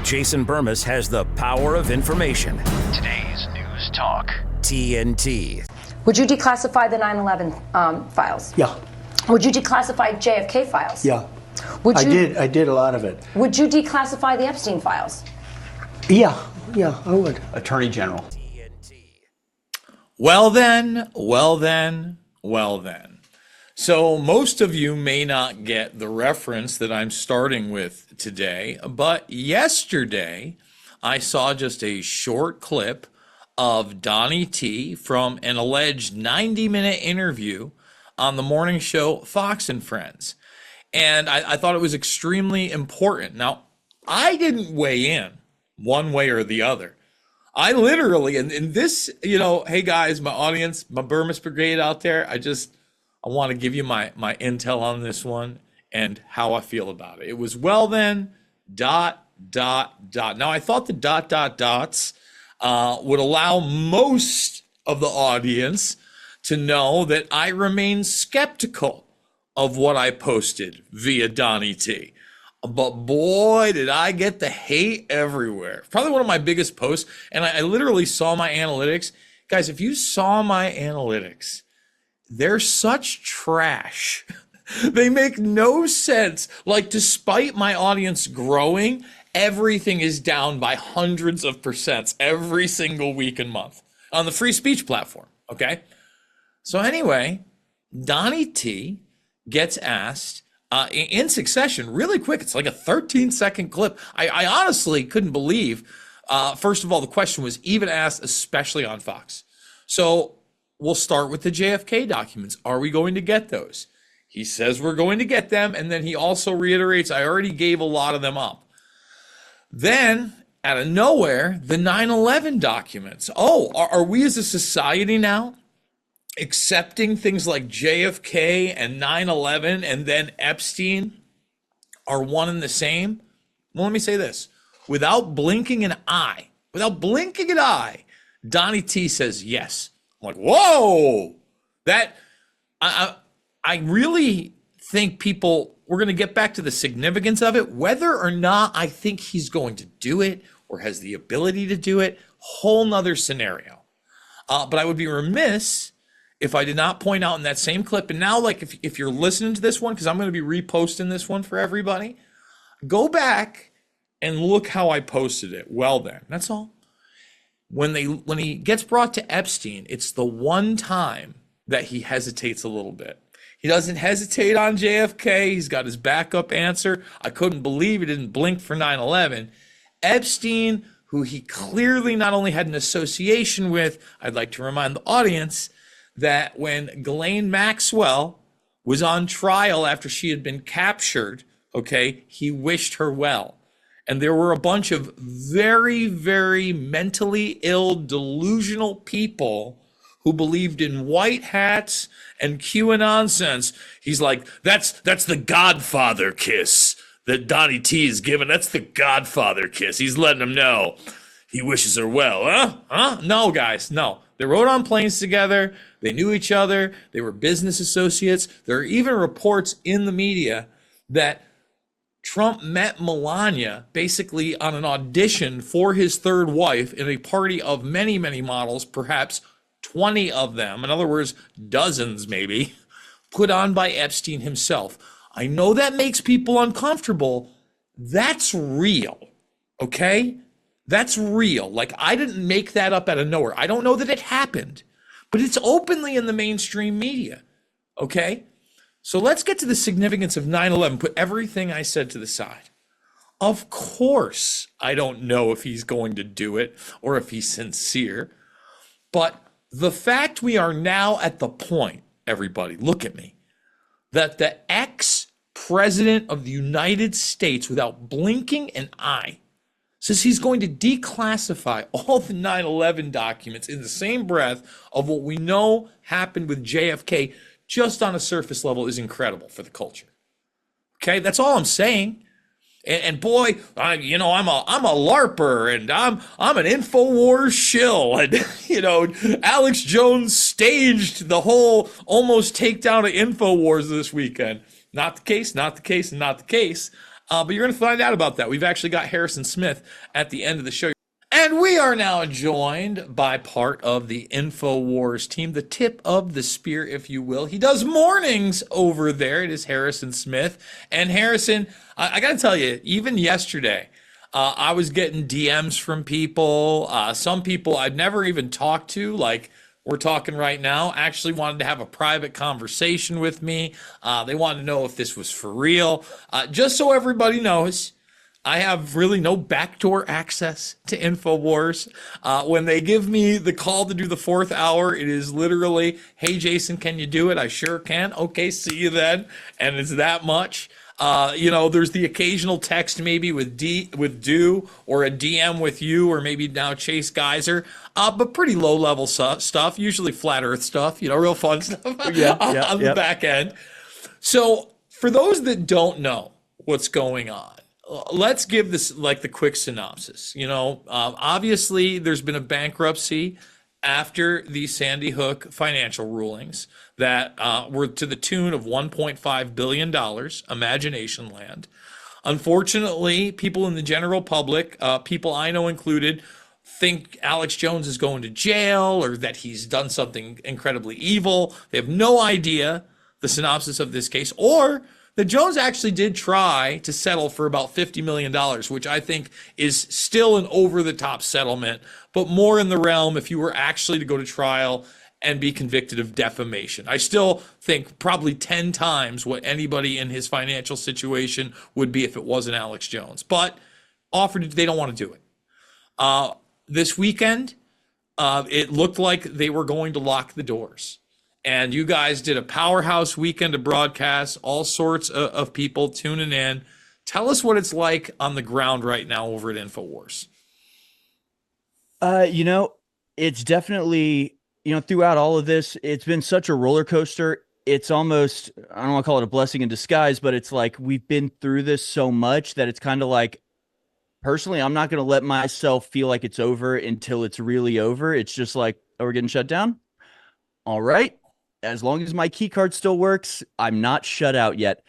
Jason Bermas has the power of information. Today's News Talk. TNT. Would you declassify the 9/11 files? Yeah. Would you declassify JFK files? Yeah. Would you, I did a lot of it. Would you declassify the Epstein files? Yeah, I would. Attorney General. Well then. So most of you may not get the reference that I'm starting with today, but yesterday I saw just a short clip of Donnie T from an alleged 90-minute interview on the morning show Fox and Friends. And I thought it was extremely important. Now, I didn't weigh in one way or the other. I literally, and this, hey guys, my audience, my Bermas Brigade out there, I want to give you my intel on this one and how I feel about it. It was Now, I thought the dots would allow most of the audience to know that I remain skeptical of what I posted via Donnie T. But boy, did I get the hate everywhere. Probably one of my biggest posts. And I literally saw my analytics. Guys, if you saw my analytics, they're such trash. They make no sense. Like, despite my audience growing, everything is down by hundreds of percents every single week and month on the free speech platform, okay? So anyway, Donnie T gets asked in succession, really quick. It's like a 13-second clip. I honestly couldn't believe, first of all, the question was even asked, especially on Fox. So we'll start with the JFK documents. Are we going to get those? He says we're going to get them, and then he also reiterates, I already gave a lot of them up. Then, out of nowhere, the 9/11 documents. Oh, are we as a society now accepting things like JFK and 9/11 and then Epstein are one and the same? Well, let me say this. Without blinking an eye, Donnie T says yes. I'm like, whoa, I really think we're going to get back to the significance of it, whether or not I think he's going to do it or has the ability to do it, whole nother scenario. But I would be remiss if I did not point out in that same clip, and now, like, if you're listening to this one, because I'm going to be reposting this one for everybody, go back and look how I posted it. Well then, that's all. When he gets brought to Epstein, it's the one time that he hesitates a little bit. He doesn't hesitate on JFK. He's got his backup answer. I couldn't believe he didn't blink for 9/11. Epstein, who he clearly not only had an association with, I'd like to remind the audience that when Ghislaine Maxwell was on trial after she had been captured, okay, he wished her well. And there were a bunch of very, very mentally ill, delusional people who believed in white hats and QAnon nonsense. He's like, that's the Godfather kiss that Donnie T is giving. That's the Godfather kiss. He's letting them know he wishes her well. Huh? No, guys, no. They rode on planes together. They knew each other. They were business associates. There are even reports in the media that Trump met Melania basically on an audition for his third wife in a party of many, many models, perhaps 20 of them, in other words, dozens maybe, put on by Epstein himself. I know that makes people uncomfortable. That's real, okay? That's real. Like, I didn't make that up out of nowhere. I don't know that it happened, but it's openly in the mainstream media, okay? So let's get to the significance of 9/11. Put everything I said to the side. Of course, I don't know if he's going to do it or if he's sincere, but the fact we are now at the point, everybody, look at me, that the ex-president of the United States, without blinking an eye, says he's going to declassify all the 9/11 documents in the same breath of what we know happened with JFK, just on a surface level, is incredible for the culture. Okay, that's all I'm saying. And boy, I'm a LARPer, and I'm an InfoWars shill, and Alex Jones staged the whole almost takedown of InfoWars this weekend. Not the case, not the case, and not the case. But you're going to find out about that. We've actually got Harrison Smith at the end of the show. And we are now joined by part of the InfoWars team, the tip of the spear, if you will. He does mornings over there. It is Harrison Smith. And Harrison, I got to tell you, even yesterday, I was getting DMs from people. Some people I'd never even talked to, like we're talking right now, actually wanted to have a private conversation with me. They wanted to know if this was for real. Just so everybody knows, I have really no backdoor access to InfoWars. When they give me the call to do the 4th hour, it is literally, hey, Jason, can you do it? I sure can. Okay, see you then. And it's that much. There's the occasional text maybe with Do or a DM with you or maybe now Chase Geyser, but pretty low-level stuff, usually flat earth stuff, real fun stuff on the back end. So for those that don't know what's going on, let's give this like the quick synopsis. Obviously there's been a bankruptcy after the Sandy Hook financial rulings that were to the tune of $1.5 billion, imagination land. Unfortunately, people in the general public, people I know included, think Alex Jones is going to jail or that he's done something incredibly evil. They have no idea the synopsis of this case, or that Jones actually did try to settle for about $50 million, which I think is still an over-the-top settlement, but more in the realm if you were actually to go to trial and be convicted of defamation. I still think probably 10 times what anybody in his financial situation would be if it wasn't Alex Jones. But they don't want to do it. This weekend, it looked like they were going to lock the doors. And you guys did a powerhouse weekend of broadcasts, all sorts of people tuning in. Tell us what it's like on the ground right now over at InfoWars. It's definitely, throughout all of this, it's been such a roller coaster. It's almost, I don't want to call it a blessing in disguise, but it's like we've been through this so much that it's kind of like, personally, I'm not going to let myself feel like it's over until it's really over. It's just like, oh, we're getting shut down? All right. As long as my key card still works, I'm not shut out yet.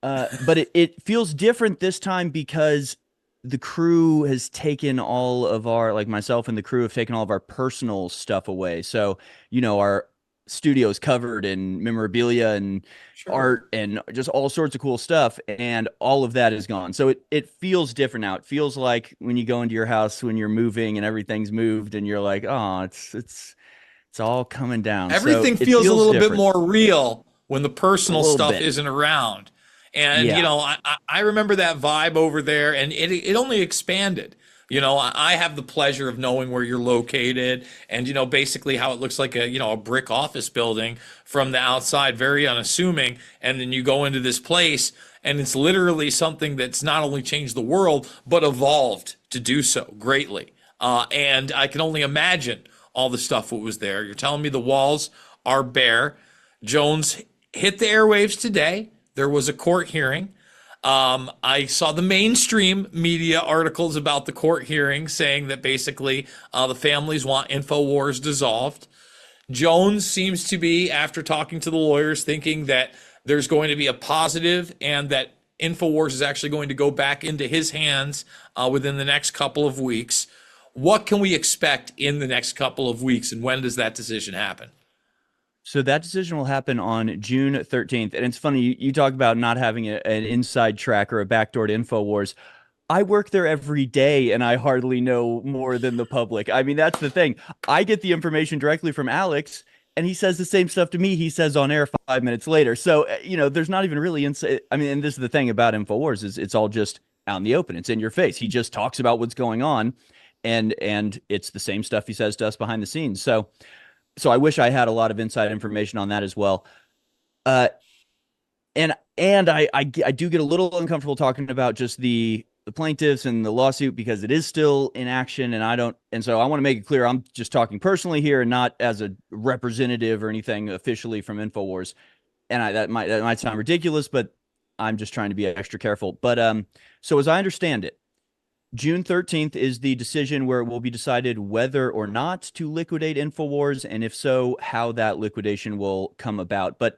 But it feels different this time because the crew has taken all of our, like myself and the crew have taken all of our personal stuff away. So, our studio is covered in memorabilia and art and just all sorts of cool stuff. And all of that is gone. So it feels different now. It feels like when you go into your house, when you're moving and everything's moved and you're like, oh, it's all coming down. Everything feels a little bit more real when the personal stuff isn't around. And, I remember that vibe over there, and it only expanded. I have the pleasure of knowing where you're located and, basically how it looks like a brick office building from the outside, very unassuming. And then you go into this place and it's literally something that's not only changed the world, but evolved to do so greatly. And I can only imagine all the stuff that was there. You're telling me the walls are bare. Jones hit the airwaves today. There was a court hearing. I saw the mainstream media articles about the court hearing saying that basically the families want InfoWars dissolved. Jones seems to be, after talking to the lawyers, thinking that there's going to be a positive and that InfoWars is actually going to go back into his hands within the next couple of weeks. What can we expect in the next couple of weeks, and when does that decision happen? So that decision will happen on June 13th. And it's funny, you talk about not having an inside track or a backdoor to InfoWars. I work there every day, and I hardly know more than the public. I mean, that's the thing. I get the information directly from Alex, and he says the same stuff to me he says on air 5 minutes later. So, there's not even really inside. I mean, and this is the thing about InfoWars is it's all just out in the open. It's in your face. He just talks about what's going on. And it's the same stuff he says to us behind the scenes. So I wish I had a lot of inside information on that as well. And I do get a little uncomfortable talking about just the plaintiffs and the lawsuit because it is still in action, and so I want to make it clear I'm just talking personally here and not as a representative or anything officially from InfoWars. And that might sound ridiculous, but I'm just trying to be extra careful. But so as I understand it, June 13th is the decision where it will be decided whether or not to liquidate InfoWars, and if so, how that liquidation will come about. But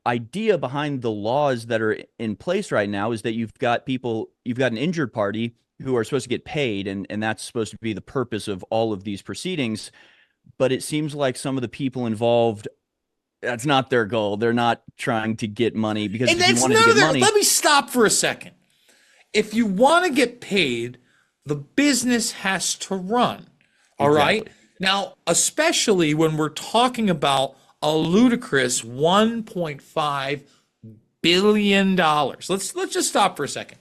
idea behind the laws that are in place right now is that you've got an injured party who are supposed to get paid, and that's supposed to be the purpose of all of these proceedings. But it seems like some of the people involved, that's not their goal. They're not trying to get money because And if you that's wanted none to of get their, money. let me stop for a second. If you want to get paid, the business has to run. All right. Exactly. Now, especially when we're talking about a ludicrous $1.5 billion. Let's just stop for a second.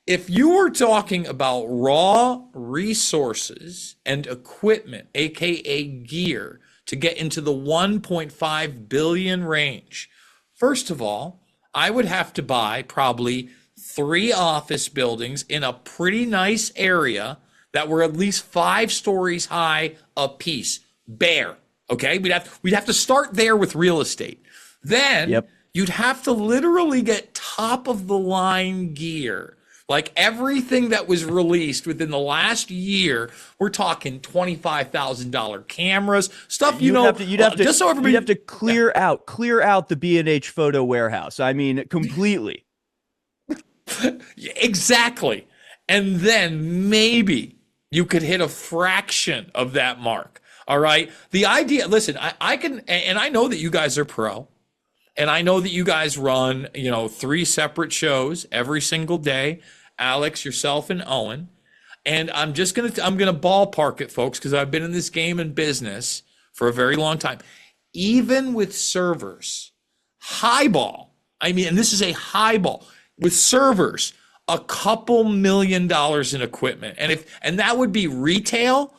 If you were talking about raw resources and equipment, aka gear, to get into the 1.5 billion range, first of all, I would have to buy probably 3 office buildings in a pretty nice area that were at least 5 stories high apiece, bare. Okay, we'd have to start there with real estate. Then you'd have to literally get top of the line gear. Like everything that was released within the last year, we're talking $25,000 cameras, stuff you'd have to clear out the B&H photo warehouse. I mean, completely. Exactly. And then maybe you could hit a fraction of that mark. All right. The idea, listen, I can, and I know that you guys are pro, and I know that you guys run, 3 separate shows every single day, Alex, yourself, and Owen. And I'm going to ballpark it, folks, because I've been in this game and business for a very long time. Even with servers, highball, and this is a highball with servers, a couple $1 million in equipment. And that would be retail.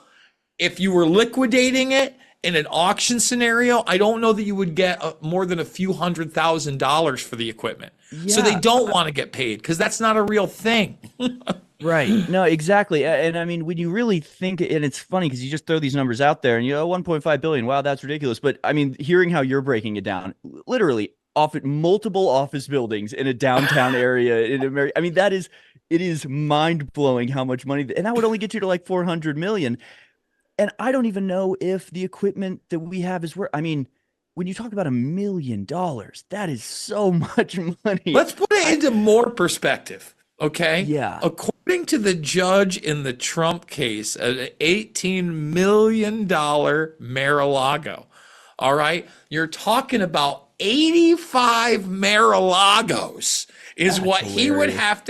If you were liquidating it in an auction scenario, I don't know that you would get more than a few $100,000 for the equipment. So they don't want to get paid because that's not a real thing. Right. No, exactly. And I mean, when you really think, and it's funny because you just throw these numbers out there and 1.5 billion. Wow, that's ridiculous. But I mean, hearing how you're breaking it down, literally multiple office buildings in a downtown area in America. I mean, it is mind blowing how much money, and that would only get you to like 400 million. And I don't even know if the equipment that we have is worth. I mean, when you talk about $1 million, that is so much money. Let's put it into more perspective. Okay. Yeah. According to the judge in the Trump case, an $18 million Mar-a-Lago. All right. You're talking about 85 Mar-a-Lagos is what he would have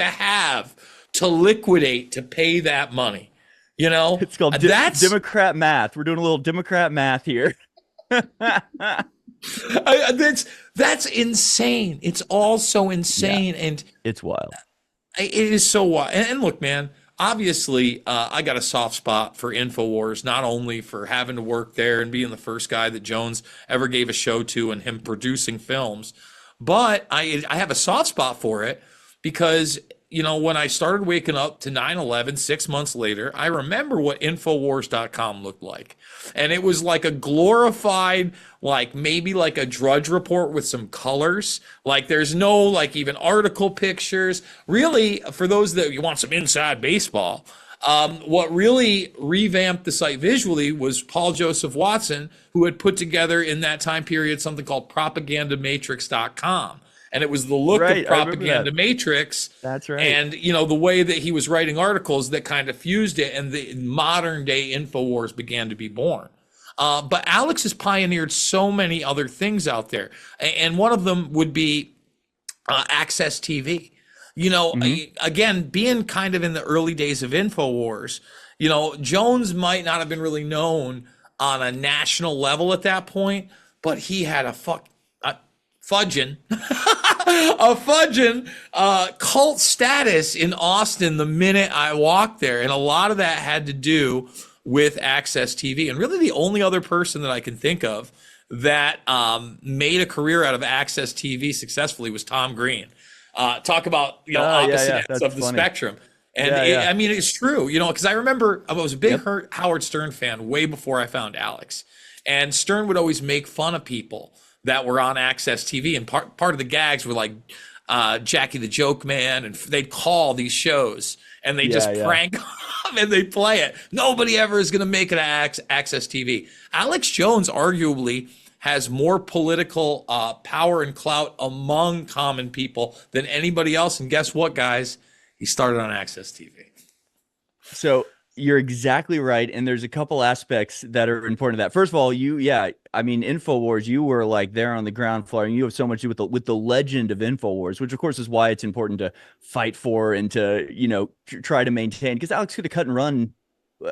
to liquidate to pay that money. It's called Democrat math. We're doing a little Democrat math here. That's insane. It's all so insane. And it's wild. It is so wild. And look, man, obviously, I got a soft spot for InfoWars, not only for having to work there and being the first guy that Jones ever gave a show to and him producing films, but I have a soft spot for it because, when I started waking up to 9/11 6 months later, I remember what InfoWars.com looked like. And it was like a glorified, maybe like a Drudge Report with some colors. Like there's no even article pictures. Really, for those that you want some inside baseball, what really revamped the site visually was Paul Joseph Watson, who had put together in that time period something called propagandamatrix.com. And it was the look of Propaganda Matrix. That's right. And, the way that he was writing articles that kind of fused it, and the modern day InfoWars began to be born. But Alex has pioneered so many other things out there. And one of them would be Access TV. Again, being kind of in the early days of InfoWars, Jones might not have been really known on a national level at that point, but he had a fudging cult status in Austin the minute I walked there. And a lot of that had to do with Access TV. And really the only other person that I can think of that made a career out of Access TV successstern was Tom Green. Talk about opposite ends of the spectrum. And it's true, because I remember I was a big Howard Stern fan way before I found Alex. And Stern would always make fun of people that were on Access TV, and part of the gags were like Jackie the Joke Man, and they'd call these shows and they just prank them and they play it. Nobody ever is going to make it to Access TV. Alex Jones arguably has more political power and clout among common people than anybody else. And guess what, guys? He started on Access TV. So you're exactly right. And there's a couple aspects that are important to that. First of all, I mean, InfoWars, you were like there on the ground floor, and you have so much to do with the legend of InfoWars, which of course is why it's important to fight for and to, try to maintain, because Alex could have cut and run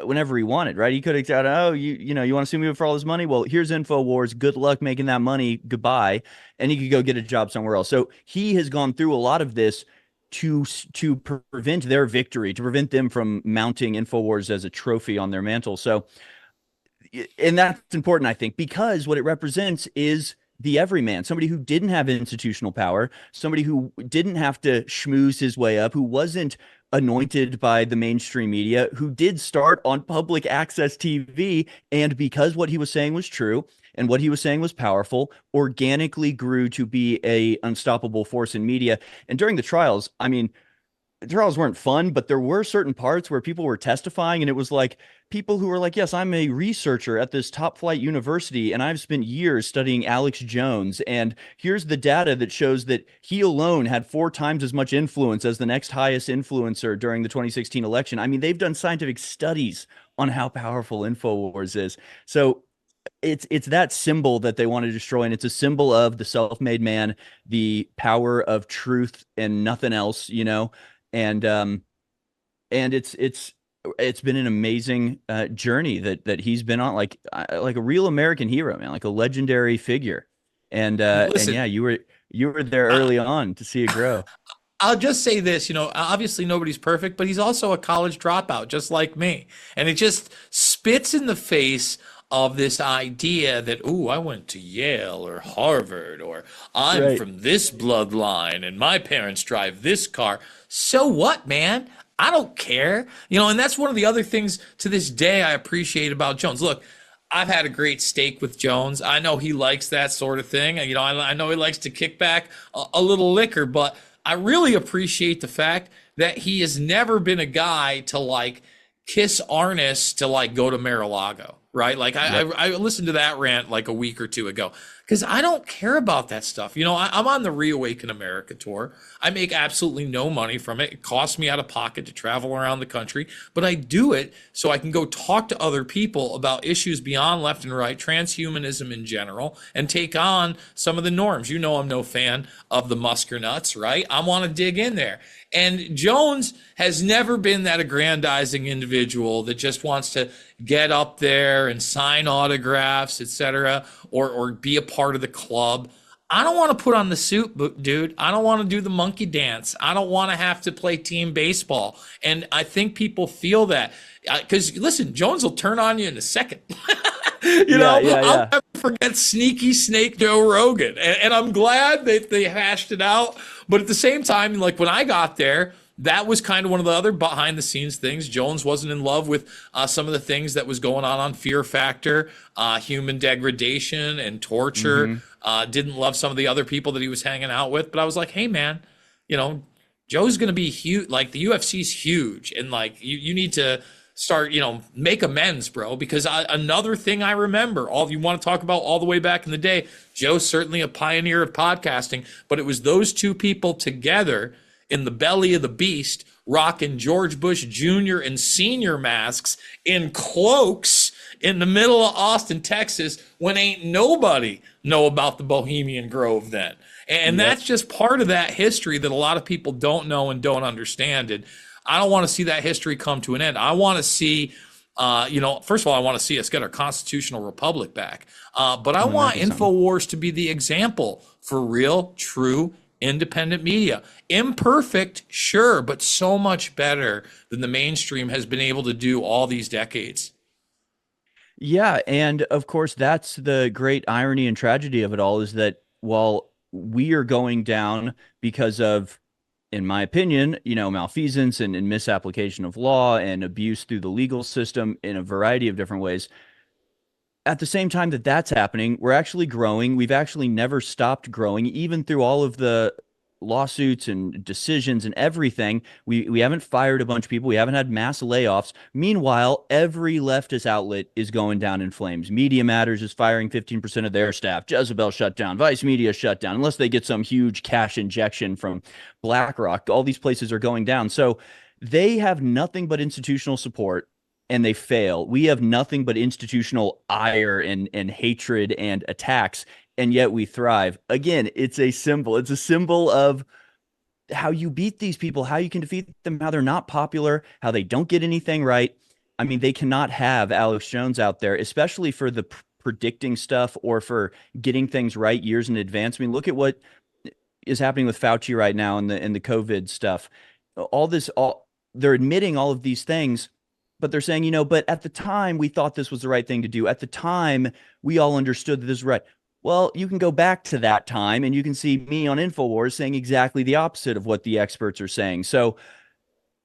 whenever he wanted, right? He could have said, oh, you want to sue me for all this money? Well, here's InfoWars. Good luck making that money. Goodbye. And he could go get a job somewhere else. So he has gone through a lot of this to prevent their victory, to prevent them from mounting InfoWars as a trophy on their mantle. So, and that's important, I think, because what it represents is the everyman, somebody who didn't have institutional power, somebody who didn't have to schmooze his way up, who wasn't anointed by the mainstream media, who did start on public access TV. And because what he was saying was true and what he was saying was powerful, organically grew to be a unstoppable force in media. And during the trials, I mean, the trials weren't fun, but there were certain parts where people were testifying, and it was like people who were like, yes, I'm a researcher at this top flight university, and I've spent years studying Alex Jones, and here's the data that shows that he alone had 4 times as much influence as the next highest influencer during the 2016 election. I mean, they've done scientific studies on how powerful InfoWars is. So it's that symbol that they want to destroy, and it's a symbol of the self-made man, the power of truth and nothing else, and it's been an amazing journey that he's been on, like a real American hero, man, like a legendary figure. And Listen, and yeah, you were there early on to see it grow. I'll just say this, obviously nobody's perfect, but he's also a college dropout, just like me. And it just spits in the face of this idea that, ooh, I went to Yale or Harvard, or I'm Right. from this bloodline and my parents drive this car. So what, man? I don't care. And that's one of the other things to this day I appreciate about Jones. Look, I've had a great steak with Jones. I know he likes that sort of thing. I know he likes to kick back a little liquor, but I really appreciate the fact that he has never been a guy to like kiss Arnis to like go to Mar-a-Lago, right? Like I listened to that rant like a week or two ago because I don't care about that stuff. I'm on the Reawaken America tour. I make absolutely no money from it. It costs me out of pocket to travel around the country, but I do it so I can go talk to other people about issues beyond left and right, transhumanism in general, and take on some of the norms. I'm no fan of the Muskernuts, right? I want to dig in there. And Jones has never been that aggrandizing individual that just wants to get up there and sign autographs, etc., or be a part of the club. I don't want to put on the suit, dude. I don't want to do the monkey dance. I don't want to have to play team baseball. And I think people feel that. Because, listen, Jones will turn on you in a second. I'll never forget Sneaky Snake Joe Rogan. And I'm glad that they hashed it out. But at the same time, like when I got there, that was kind of one of the other behind the scenes things. Jones wasn't in love with some of the things that was going on Fear Factor, human degradation and torture. Didn't love some of the other people that he was hanging out with. But I was like, hey, man, Joe's going to be huge. Like the UFC's huge. And like you need to start, make amends, bro. Because another thing I remember, you want to talk about all the way back in the day, Joe's certainly a pioneer of podcasting, but it was those two people together in the belly of the beast, rocking George Bush Jr. and Sr. masks in cloaks in the middle of Austin, Texas, when ain't nobody know about the Bohemian Grove then. And that's just part of that history that a lot of people don't know and don't understand. And I don't want to see that history come to an end. I want to see, first of all, I want to see us get our constitutional republic back. But I want InfoWars to be the example for real, true, independent media. Imperfect, sure, but so much better than the mainstream has been able to do all these decades. Yeah, and of course, that's the great irony and tragedy of it all, is that while we are going down because of, in my opinion, malfeasance and misapplication of law and abuse through the legal system in a variety of different ways, at the same time that that's happening, we're actually growing. We've actually never stopped growing, even through all of the lawsuits and decisions and everything. We haven't fired a bunch of people. We haven't had mass layoffs. Meanwhile, every leftist outlet is going down in flames. Media Matters is firing 15% of their staff. Jezebel shut down. Vice Media shut down. Unless they get some huge cash injection from BlackRock, all these places are going down. So they have nothing but institutional support, and they fail. We have nothing but institutional ire and hatred and attacks, and yet we thrive. Again, it's a symbol. It's a symbol of how you beat these people, how you can defeat them, how they're not popular, how they don't get anything right. I mean, they cannot have Alex Jones out there, especially for the predicting stuff or for getting things right years in advance. I mean, look at what is happening with Fauci right now and the COVID stuff. They're admitting all of these things, but they're saying, but at the time we thought this was the right thing to do. At the time, we all understood that this was right. Well, you can go back to that time and you can see me on InfoWars saying exactly the opposite of what the experts are saying. So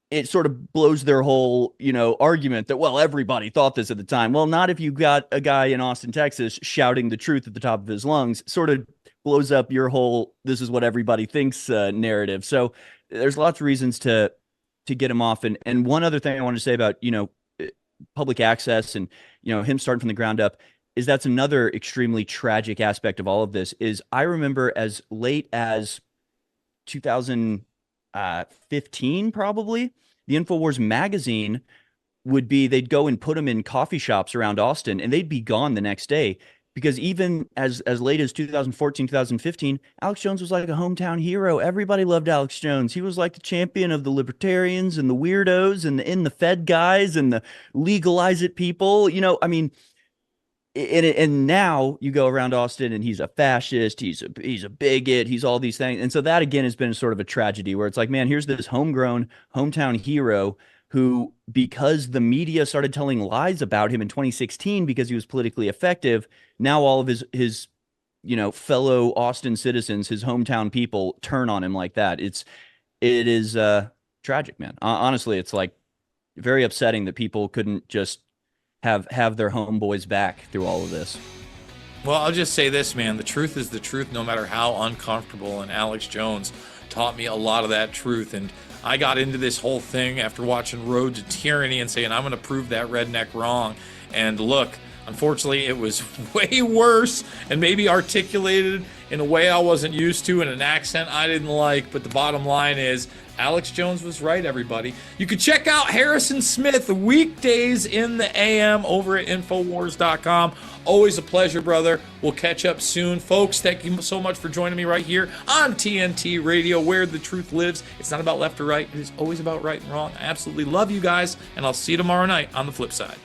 it sort of blows their whole, argument that, well, everybody thought this at the time. Well, not if you got a guy in Austin, Texas shouting the truth at the top of his lungs. Sort of blows up your whole "this is what everybody thinks" narrative. So there's lots of reasons to get him off. And one other thing I want to say about, public access and, him starting from the ground up is that's another extremely tragic aspect of all of this. Is I remember as late as 2015, probably, the InfoWars magazine they'd go and put them in coffee shops around Austin and they'd be gone the next day. Because even as late as 2014, 2015, Alex Jones was like a hometown hero. Everybody loved Alex Jones. He was like the champion of the libertarians and the weirdos and the in the Fed guys and the legalize it people. And now you go around Austin and he's a fascist, he's a bigot, he's all these things. And so that again has been sort of a tragedy where it's like, man, here's this homegrown hometown hero who, because the media started telling lies about him in 2016 because he was politically effective, now all of his fellow Austin citizens, his hometown people, turn on him like that. It is tragic, man. Honestly, it's like very upsetting that people couldn't just have their homeboys back through all of this. Well, I'll just say this, man. The truth is the truth, no matter how uncomfortable. And Alex Jones taught me a lot of that truth. And I got into this whole thing after watching Road to Tyranny and saying, I'm going to prove that redneck wrong. And look, unfortunately, it was way worse and maybe articulated in a way I wasn't used to in an accent I didn't like. But the bottom line is, Alex Jones was right, everybody. You can check out Harrison Smith weekdays in the AM over at InfoWars.com. Always a pleasure, brother. We'll catch up soon. Folks, thank you so much for joining me right here on TNT Radio, where the truth lives. It's not about left or right. It is always about right and wrong. I absolutely love you guys, and I'll see you tomorrow night on the flip side.